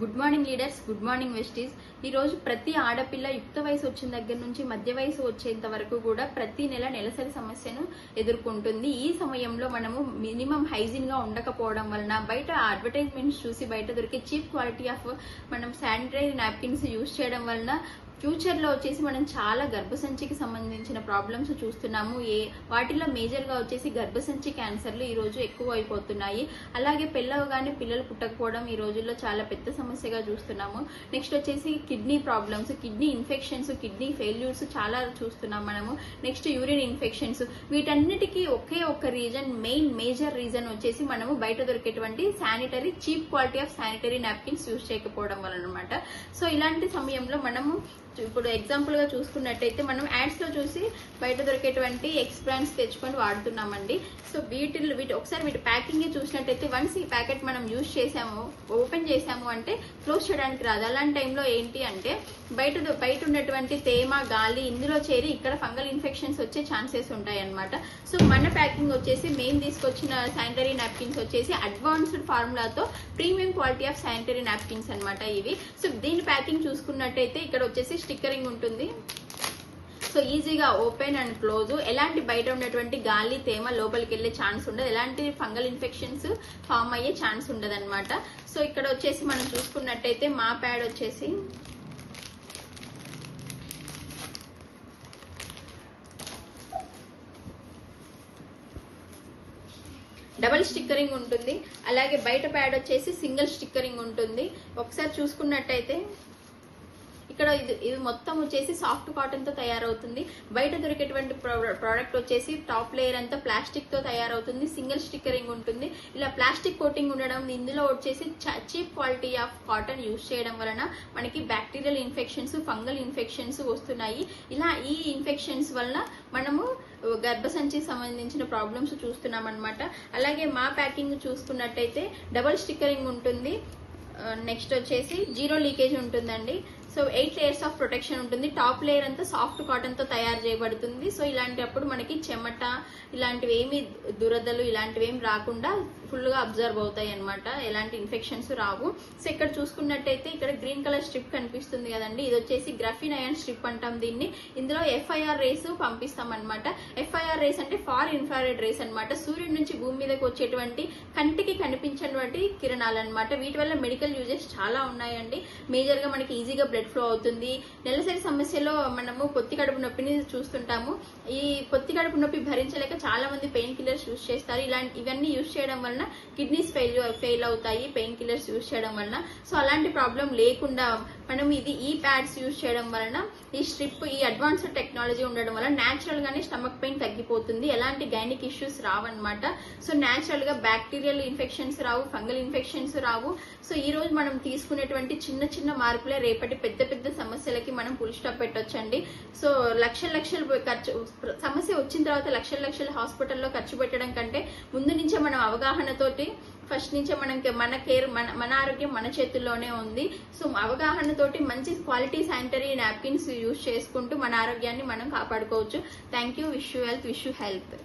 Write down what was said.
Good morning leaders, good morning westies. ఈ రోజు ప్రతి ఆడపిల్ల యుక్త వయసు వచ్చిన దగ్గర నుంచి మధ్య వయసు వచ్చేంత వరకు కూడా ప్రతి నెల నెలసరి సమస్యను ఎదుర్కొంటుంది. ఈ సమయంలో మనము మినిమం హైజీన్ గా ఉండకపోవడం వలన, బయట అడ్వర్టైజ్మెంట్స్ చూసి బయట దొరికే చీప్ క్వాలిటీ ఆఫ్ మనం శానిటరీ నాప్కిన్స్ యూజ్ చేయడం వలన ఫ్యూచర్ లో వచ్చేసి మనం చాలా గర్భసంచికి సంబంధించిన ప్రాబ్లమ్స్ చూస్తున్నాము. వాటిలో మేజర్ గా వచ్చేసి గర్భసంచి క్యాన్సర్లు ఈ రోజు ఎక్కువ అయిపోతున్నాయి. అలాగే పెళ్ళవగానే పిల్లలు పుట్టకపోవడం ఈ రోజుల్లో చాలా పెద్ద సమస్యగా చూస్తున్నాము. నెక్స్ట్ వచ్చేసి kidney problems, kidney infections, kidney failures చాలా చూస్తున్నాం మనము. Next urine infections. వీటన్నిటికీ ఒకే ఒక రీజన్, మేజర్ రీజన్ వచ్చేసి మనము బయట దొరికేటువంటి sanitary cheap quality of sanitary napkins use చేయకపోవడం వలన అనమాట. సో ఇలాంటి సమయంలో మనము ఇప్పుడు ఎగ్జాంపుల్ గా చూసుకున్నట్టయితే మనం యాడ్స్ లో చూసి బయట దొరికేటువంటి ఎక్స్ బ్రాండ్స్ తెచ్చుకొని వాడుతున్నామండి. సో వీటి ఒకసారి వీటి ప్యాకింగ్ చూసినట్టయితే వన్స్ ఈ ప్యాకెట్ మనం యూజ్ చేసాము, ఓపెన్ చేసాము అంటే క్లోజ్ చేయడానికి రాదు. అలాంటి టైంలో ఏంటి అంటే బయట ఉన్నటువంటి తేమ, గాలి ఇందులో చేరి ఇక్కడ ఫంగల్ ఇన్ఫెక్షన్స్ వచ్చే ఛాన్సెస్ ఉంటాయి అనమాట. సో మన ప్యాకింగ్ వచ్చేసి మేము తీసుకొచ్చిన శానిటరీ నాప్కిన్స్ వచ్చేసి అడ్వాన్స్డ్ ఫార్ములాతో premium quality of sanitary napkins అనమాట ఇవి. సో దీని ప్యాకింగ్ చూసుకున్నట్టయితే ఇక్కడ వచ్చేసి స్టిక్కరింగ్ ఉంటుంది. సో ఈజీగా ఓపెన్ అండ్ క్లోజ్. ఎలాంటి బయట ఉన్నటువంటి గాలి, తేమ లోపలికి వెళ్లే ఛాన్స్ ఉండదు. ఎలాంటి ఫంగల్ ఇన్ఫెక్షన్స్ ఫామ్ అయ్యే ఛాన్స్ ఉండదు అనమాట. సో ఇక్కడ వచ్చేసి మనం చూసుకున్నట్టయితే మా ప్యాడ్ వచ్చేసి డబల్ స్టిక్కరింగ్ ఉంటుంది. అలాగే బయట ప్యాడ్ వచ్చేసి సింగిల్ స్టిక్కరింగ్ ఉంటుంది. ఒకసారి చూసుకున్నట్టయితే ఇక్కడ ఇది మొత్తం వచ్చేసి సాఫ్ట్ కాటన్ తో తయారవుతుంది. బయట దొరికేటువంటి ప్రోడక్ట్ వచ్చేసి టాప్ లేయర్ అంతా ప్లాస్టిక్ తో తయారవుతుంది. సింగిల్ స్టిక్కరింగ్ ఉంటుంది. ఇలా ప్లాస్టిక్ కోటింగ్ ఉండడం, ఇందులో వచ్చేసి cheap quality of cotton use చేయడం వలన మనకి బ్యాక్టీరియల్ ఇన్ఫెక్షన్స్, ఫంగల్ ఇన్ఫెక్షన్స్ వస్తున్నాయి. ఇలా ఈ ఇన్ఫెక్షన్స్ వలన మనము గర్భసంచికి సంబంధించిన ప్రాబ్లమ్స్ చూస్తున్నాం అనమాట. అలాగే మా ప్యాకింగ్ చూసుకున్నట్టయితే డబల్ స్టిక్కరింగ్ ఉంటుంది. నెక్స్ట్ వచ్చేసి జీరో లీకేజ్ ఉంటుందండి. సో 8 లేయర్స్ ఆఫ్ ప్రొటెక్షన్ ఉంటుంది. టాప్ లేయర్ అంతా సాఫ్ట్ కాటన్ తో తయారు చేయబడుతుంది. సో ఇలాంటప్పుడు మనకి చెమట ఇలాంటివి ఏమి, దురదలు ఇలాంటివి ఏమి రాకుండా ఫుల్ గా అబ్జర్వ్ అవుతాయి అనమాట. ఎలాంటి ఇన్ఫెక్షన్స్ రావు. సో ఇక్కడ చూసుకున్నట్టయితే ఇక్కడ గ్రీన్ కలర్ స్ట్రిప్ కనిపిస్తుంది కదండి, ఇది వచ్చేసి గ్రాఫిన్ అయాన్ స్ట్రిప్ అంటాం దీన్ని. ఇందులో FIR రేస్ పంపిస్తాం అనమాట. FIR రేస్ అంటే ఫార్ ఇన్ఫ్రారెడ్ రేస్ అనమాట. సూర్యుడి నుంచి భూమి మీదకి వచ్చేటువంటి కంటికి కనిపించినటువంటి కిరణాలు అనమాట. వీటి వల్ల మెడికల్ యూజెస్ చాలా ఉన్నాయండి. మేజర్ గా మనకి ఈజీగా బ్లడ్ ఫ్లో అవుతుంది. నెలసరి సమస్యలో మనము పొత్తి కడుపు నొప్పిని చూస్తుంటాము. ఈ పొత్తి కడుపు నొప్పి భరించలేక చాలా మంది పెయిన్ కిల్లర్స్ యూజ్ చేస్తారు. ఇవన్నీ యూజ్ చేయడం వలన కిడ్నీస్ ఫెయిల్ అవుతాయి పెయిన్ కిల్లర్స్ యూజ్ చేయడం వలన. సో అలాంటి ప్రాబ్లం లేకుండా మనం ఈ ప్యాడ్స్ యూజ్ చేయడం వలన, ఈ స్ట్రిప్, ఈ అడ్వాన్స్డ్ టెక్నాలజీ ఉండడం వల్ల న్యాచురల్ గానే స్టమక్ పెయిన్ తగ్గిపోతుంది. ఎలాంటి గైనిక్ ఇష్యూస్ రావన్నమాట. సో న్యాచురల్ గా బ్యాక్టీరియల్ ఇన్ఫెక్షన్స్ రావు, ఫంగల్ ఇన్ఫెక్షన్స్ రావు. సో ఈ రోజు మనం తీసుకునేటువంటి చిన్న చిన్న మార్పులే రేపటి పెద్ద సమస్యలకి మనం ఫుల్ స్టాప్ పెట్టొచ్చండి. సో లక్షలు ఖర్చు, సమస్య వచ్చిన తర్వాత లక్షలు హాస్పిటల్లో ఖర్చు పెట్టడం కంటే ముందు నుంచే మనం అవగాహనతోటి, ఫస్ట్ నుంచే మన ఆరోగ్యం మన చేతుల్లోనే ఉంది. సో అవగాహనతోటి మంచి క్వాలిటీ శానిటరీ నాప్కిన్స్ యూజ్ చేసుకుంటూ మన ఆరోగ్యాన్ని మనం కాపాడుకోవచ్చు. Thank you. Wish you health.